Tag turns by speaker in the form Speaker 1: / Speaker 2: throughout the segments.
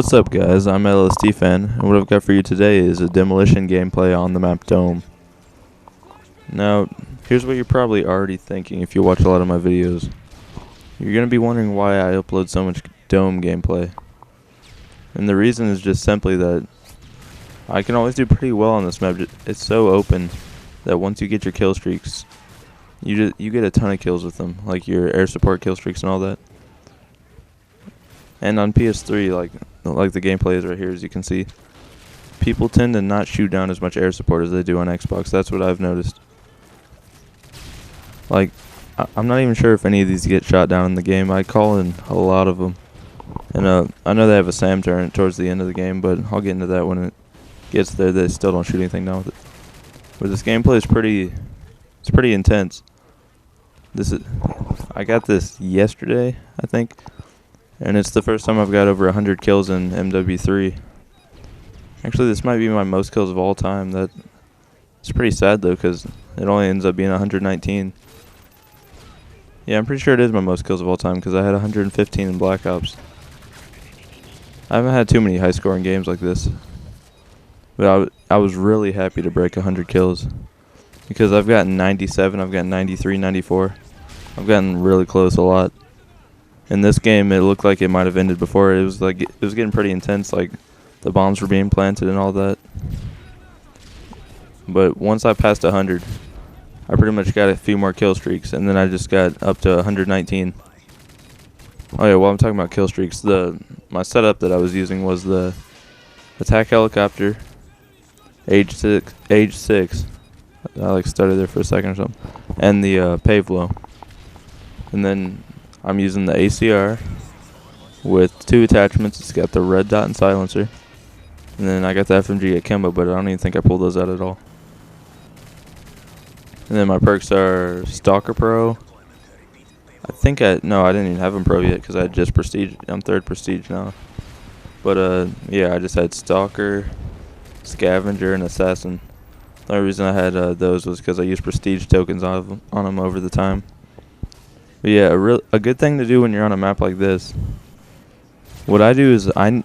Speaker 1: What's up, guys? I'm LSD Fan, and what I've got for you today is a demolition gameplay on the map Dome. Now, here's what you're probably already thinking if you watch a lot of my videos. You're going to be wondering why I upload so much Dome gameplay. And the reason is just simply that I can always do pretty well on this map. It's so open that once you get your kill streaks, you get a ton of kills with them, like your air support kill streaks and all that. And on PS3, like the gameplay is right here, as you can see, people tend to not shoot down as much air support as they do on Xbox. That's what I've noticed. Like, I'm not even sure if any of these get shot down in the game. I call in a lot of them. And I know they have a SAM turret towards the end of the game, but I'll get into that when it gets there. They still don't shoot anything down with it. But this gameplay is pretty intense. I got this yesterday, I think. And it's the first time I've got over 100 kills in mw3. Actually, this might be my most kills of all time. It's pretty sad, though, because it only ends up being 119. Yeah, I'm pretty sure it is my most kills of all time, because I had 115 in Black Ops. I haven't had too many high-scoring games like this. But I was really happy to break 100 kills. Because I've gotten 97, I've gotten 93, 94. I've gotten really close a lot. In this game, it looked like it might have ended before. It was getting pretty intense. Like, the bombs were being planted and all that. But once I passed 100, I pretty much got a few more kill streaks, and then I just got up to 119. Oh yeah, while I'm talking about kill streaks, my setup that I was using was the attack helicopter, age 6. I started there for a second or something, and the Pavlo, and then I'm using the ACR with 2 attachments. It's got the red dot and silencer. And then I got the FMG akimbo, but I don't even think I pulled those out at all. And then my perks are Stalker Pro. No, I didn't even have them Pro yet because I had just Prestige. I'm 3rd Prestige now. But yeah, I just had Stalker, Scavenger, and Assassin. The only reason I had those was because I used Prestige tokens on them over the time. But yeah, a good thing to do when you're on a map like this. What I do is a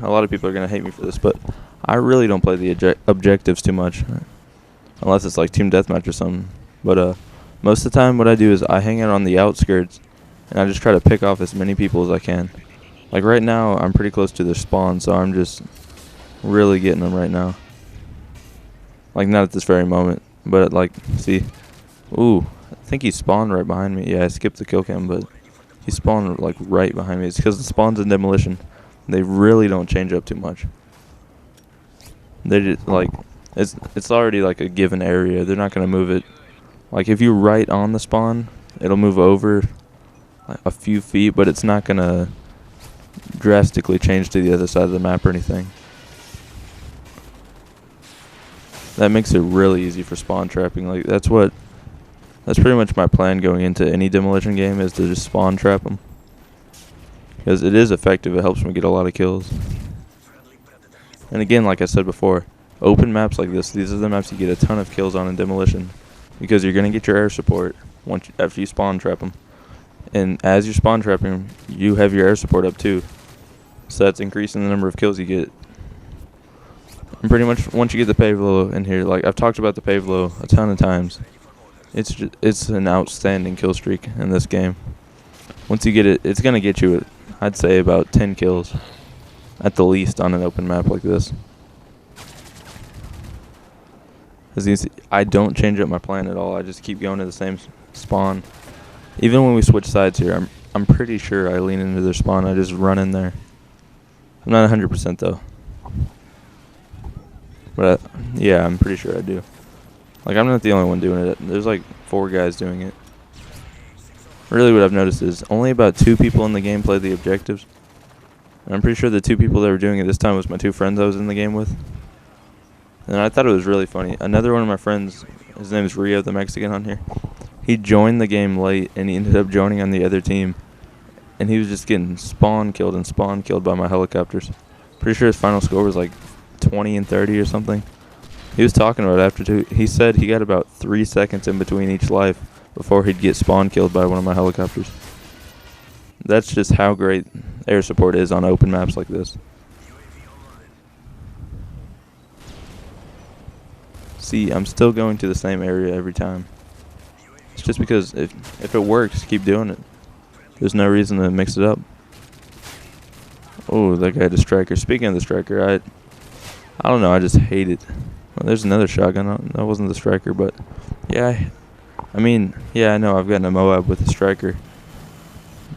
Speaker 1: lot of people are gonna hate me for this, but I really don't play the objectives too much, unless it's like team deathmatch or something. But most of the time, what I do is I hang out on the outskirts, and I just try to pick off as many people as I can. Like right now, I'm pretty close to their spawn, so I'm just really getting them right now. Like not at this very moment, but see, ooh. I think he spawned right behind me. Yeah, I skipped the kill cam, but he spawned like right behind me. It's because the spawns in demolition, they really don't change up too much. They just it's already like a given area. They're not gonna move it. Like if you right on the spawn, it'll move over like a few feet, but it's not gonna drastically change to the other side of the map or anything. That makes it really easy for spawn trapping. Like that's pretty much my plan going into any demolition game, is to just spawn trap them. Because it is effective, it helps me get a lot of kills. And again, like I said before, open maps like this, these are the maps you get a ton of kills on in demolition. Because you're going to get your air support after you spawn trap them. And as you're spawn trapping them, you have your air support up too. So that's increasing the number of kills you get. And pretty much once you get the Pavlo in here, like I've talked about the Pavlo a ton of times. It's an outstanding kill streak in this game. Once you get it, it's going to get you, I'd say, about 10 kills at the least on an open map like this. As you can see, I don't change up my plan at all. I just keep going to the same spawn. Even when we switch sides here, I'm pretty sure I lean into their spawn. I just run in there. I'm not 100% though. But yeah, I'm pretty sure I do. Like, I'm not the only one doing it. There's like 4 guys doing it. Really what I've noticed is only about 2 people in the game play the objectives. And I'm pretty sure the 2 people that were doing it this time was my 2 friends I was in the game with. And I thought it was really funny. Another one of my friends, his name is Rio, the Mexican on here. He joined the game late, and he ended up joining on the other team. And he was just getting spawn killed by my helicopters. Pretty sure his final score was like 20 and 30 or something. He was talking about it after 2. He said he got about 3 seconds in between each life before he'd get spawn killed by one of my helicopters. that's just how great air support is on open maps like this. See, I'm still going to the same area every time. It's just because if it works, keep doing it. There's no reason to mix it up. Oh, that guy had a striker. Speaking of the striker, I don't know, I just hate it. Well, there's another shotgun. That wasn't the striker, but yeah, I mean, yeah, I know I've gotten a Moab with a striker.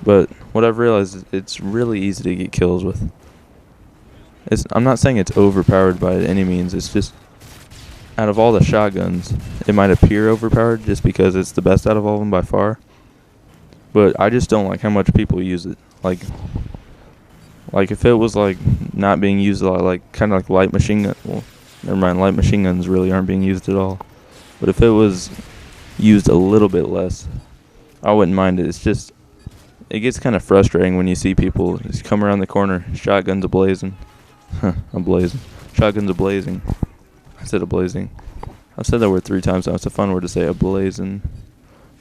Speaker 1: But what I've realized is it's really easy to get kills with. I'm not saying it's overpowered by any means. It's just, out of all the shotguns, it might appear overpowered just because it's the best out of all of them by far. But I just don't like how much people use it. Like if it was like not being used a lot, like kind of like light machine gun. Well, never mind, light machine guns really aren't being used at all. But if it was used a little bit less, I wouldn't mind it. It's just, it gets kind of frustrating when you see people just come around the corner, shotguns ablazing. Ablazing. Shotguns ablazing. I said ablazing. I've said that word 3 times now. It's a fun word to say, ablazing.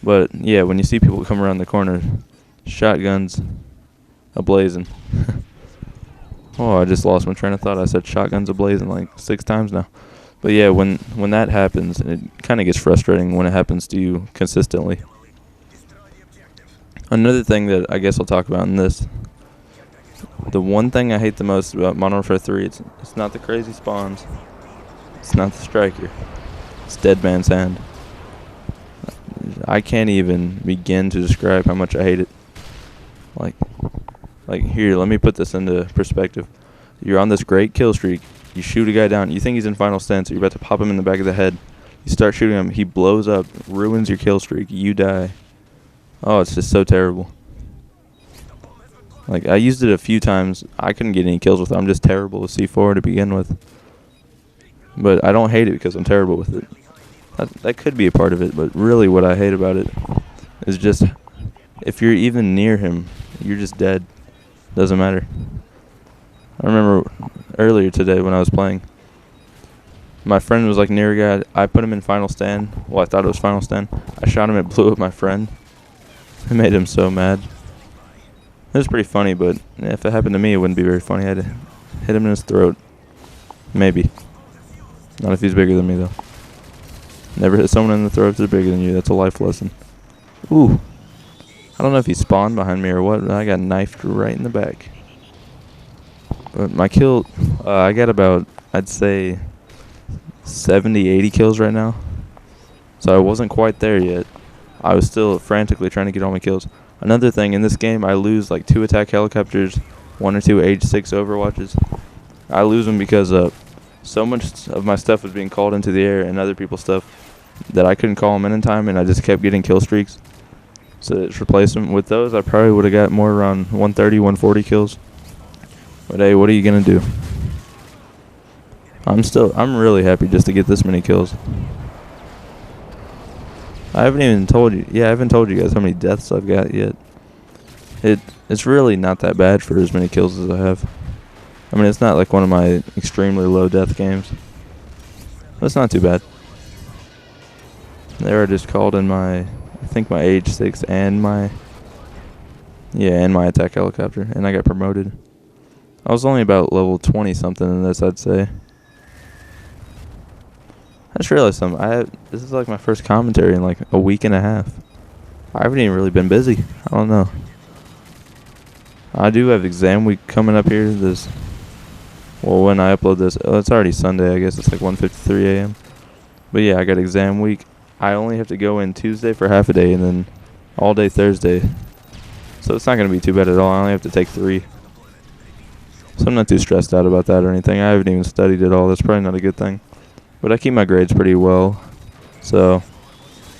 Speaker 1: But yeah, when you see people come around the corner, shotguns ablazing. Oh, I just lost my train of thought. I said shotguns ablazing like 6 times now. But yeah, when that happens, it kind of gets frustrating when it happens to you consistently. Another thing that I guess I'll talk about in this, the one thing I hate the most about Modern Warfare 3, it's not the crazy spawns, it's not the striker, it's Dead Man's Hand. I can't even begin to describe how much I hate it. Like here, let me put this into perspective. You're on this great kill streak. You shoot a guy down. You think he's in final stance. So you're about to pop him in the back of the head. You start shooting him. He blows up, ruins your kill streak. You die. Oh, it's just so terrible. Like, I used it a few times. I couldn't get any kills with it. I'm just terrible with C4 to begin with. But I don't hate it because I'm terrible with it. That could be a part of it. But really what I hate about it is just, if you're even near him, you're just dead. Doesn't matter. I remember earlier today when I was playing, my friend was like near a guy. I put him in final stand. Well, I thought it was final stand. I shot him. It blew up my friend. It made him so mad. It was pretty funny, but if it happened to me, it wouldn't be very funny. I had to hit him in his throat. Maybe. Not if he's bigger than me, though. Never hit someone in the throat if they're bigger than you. That's a life lesson. Ooh. I don't know if he spawned behind me or what, but I got knifed right in the back. But my kill, I got about, I'd say, 70, 80 kills right now. So I wasn't quite there yet. I was still frantically trying to get all my kills. Another thing, in this game, I lose like 2 attack helicopters, 1 or 2 Age 6 overwatches. I lose them because so much of my stuff was being called into the air and other people's stuff that I couldn't call them in time, and I just kept getting kill streaks. So it's replaced them with those. I probably would have got more around 130, 140 kills. But hey, what are you gonna do? I'm really happy just to get this many kills. I haven't even told you. Yeah, I haven't told you guys how many deaths I've got yet. It's really not that bad for as many kills as I have. I mean, it's not like one of my extremely low death games. But it's not too bad. They are just called in my, I think my Age 6 and my attack helicopter, and I got promoted. I was only about level 20 something in this, I'd say. I just realized something. This is like my first commentary in like a week and a half. I haven't even really been busy. I don't know. I do have exam week coming up here. Well, when I upload this, it's already Sunday. I guess it's like 1:53 a.m. But yeah, I got exam week. I only have to go in Tuesday for half a day and then all day Thursday. So it's not going to be too bad at all. I only have to take 3. So I'm not too stressed out about that or anything. I haven't even studied at all. That's probably not a good thing. But I keep my grades pretty well. So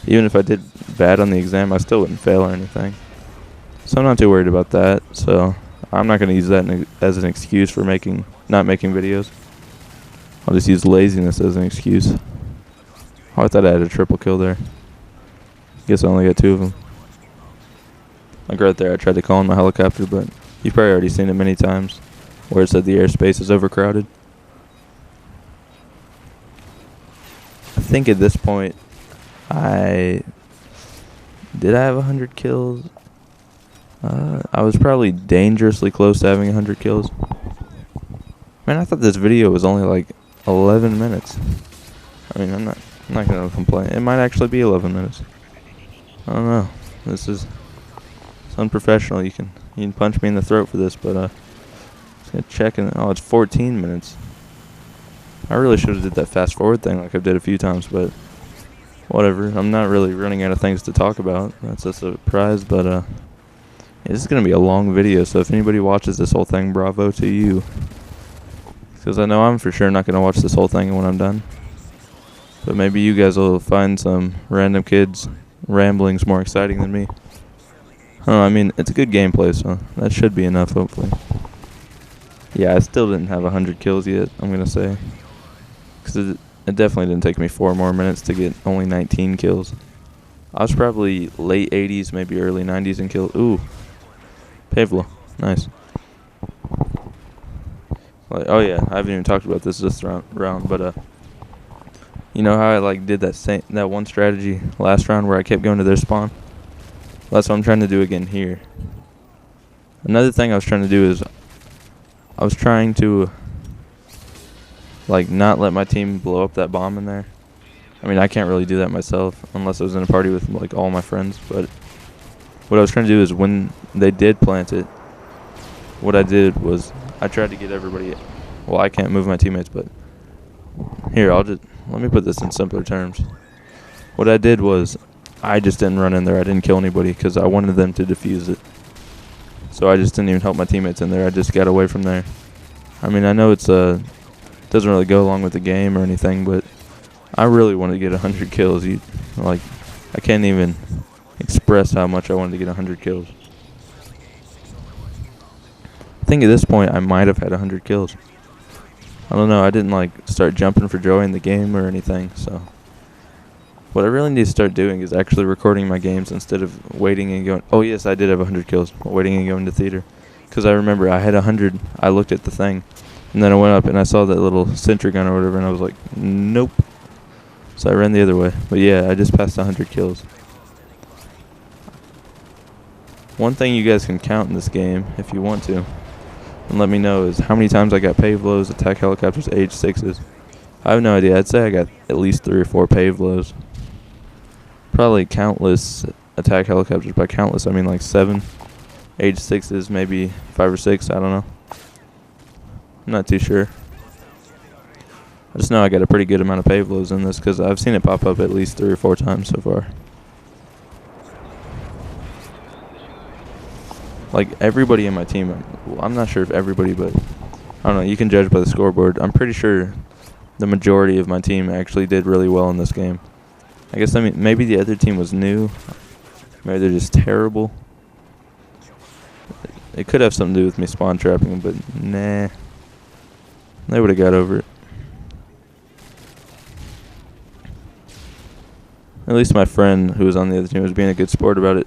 Speaker 1: even if I did bad on the exam, I still wouldn't fail or anything. So I'm not too worried about that. So I'm not going to use that as an excuse for not making videos. I'll just use laziness as an excuse. Oh, I thought I had a triple kill there. Guess I only got 2 of them. Like right there, I tried to call in my helicopter, but you've probably already seen it many times, where it said the airspace is overcrowded. I think at this point, did I have 100 kills? I was probably dangerously close to having 100 kills. Man, I thought this video was only like 11 minutes. I mean, I'm not gonna complain. It might actually be 11 minutes. I don't know. It's unprofessional. You can punch me in the throat for this, but just gonna check and oh, it's 14 minutes. I really should have did that fast forward thing like I've did a few times, but whatever. I'm not really running out of things to talk about. That's a surprise, but this is gonna be a long video. So if anybody watches this whole thing, bravo to you. Because I know I'm for sure not gonna watch this whole thing when I'm done. But maybe you guys will find some random kids' ramblings more exciting than me. I mean, it's a good gameplay, so that should be enough, hopefully. Yeah, I still didn't have 100 kills yet, I'm going to say. Because it definitely didn't take me 4 more minutes to get only 19 kills. I was probably late 80s, maybe early 90s in kills. Ooh. Pavlo. Nice. Oh, yeah, I haven't even talked about this round, but you know how I like did that one strategy last round where I kept going to their spawn? Well, that's what I'm trying to do again here. Another thing I was trying to do is I was trying to like not let my team blow up that bomb in there. I mean, I can't really do that myself unless I was in a party with like all my friends, but what I was trying to do is when they did plant it, what I did was I tried to get everybody. Well, I can't move my teammates, but here, let me put this in simpler terms. What I did was I just didn't run in there. I didn't kill anybody because I wanted them to defuse it. So I just didn't even help my teammates in there. I just got away from there. I mean, I know it doesn't really go along with the game or anything, but I really wanted to get 100 kills. I can't even express how much I wanted to get 100 kills. I think at this point I might have had 100 kills. I don't know. I didn't like start jumping for joy in the game or anything. So what I really need to start doing is actually recording my games instead of waiting and going. Oh yes, I did have 100 kills. Waiting and going to theater, because I remember I had 100. I looked at the thing, and then I went up and I saw that little sentry gun or whatever, and I was like, nope. So I ran the other way. But yeah, I just passed 100 kills. One thing you guys can count in this game, if you want to, and let me know, is how many times I got Pavlos, attack helicopters, H6s. I have no idea. I'd say I got at least 3 or 4 Pavlos. Probably countless attack helicopters. By countless, I mean like 7. H6s, maybe 5 or 6. I don't know. I'm not too sure. I just know I got a pretty good amount of Pavlos in this because I've seen it pop up at least 3 or 4 times so far. Like everybody in my team, I'm not sure if everybody, but I don't know. You can judge by the scoreboard. I'm pretty sure the majority of my team actually did really well in this game. I guess maybe the other team was new. Maybe they're just terrible. It could have something to do with me spawn trapping them, but nah. They would have got over it. At least my friend who was on the other team was being a good sport about it.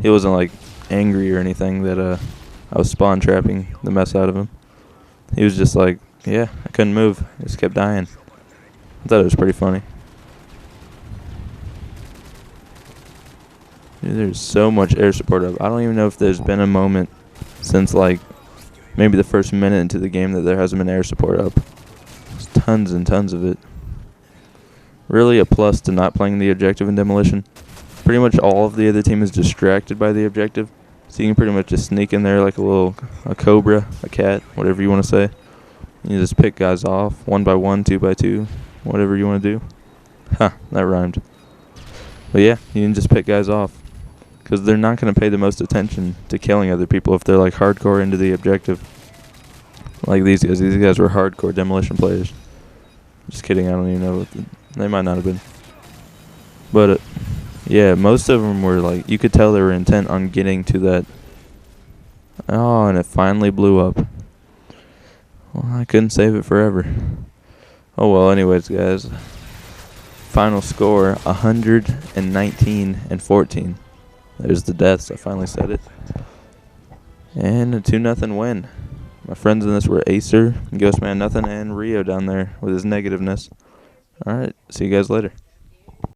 Speaker 1: He wasn't like angry or anything that I was spawn trapping the mess out of him. He was just like, yeah, I couldn't move. I just kept dying. I thought it was pretty funny. Dude, there's so much air support up. I don't even know if there's been a moment since like maybe the first minute into the game that there hasn't been air support up. There's tons and tons of it. Really a plus to not playing the objective in demolition. Pretty much all of the other team is distracted by the objective. So you can pretty much just sneak in there like a cobra, a cat, whatever you want to say. You just pick guys off 1 by 1, 2 by 2, whatever you want to do. Ha, that rhymed. But yeah, you can just pick guys off. Because they're not going to pay the most attention to killing other people if they're like hardcore into the objective. Like these guys. These guys were hardcore demolition players. Just kidding, I don't even know. They might not have been. But yeah, most of them were like, you could tell they were intent on getting to that. Oh, and it finally blew up. Well, I couldn't save it forever. Oh well, anyways, guys. Final score, 119-14. There's the deaths. I finally said it. And a 2-0 win. My friends in this were Acer, Ghostman Nothing, and Rio down there with his negativeness. Alright, see you guys later.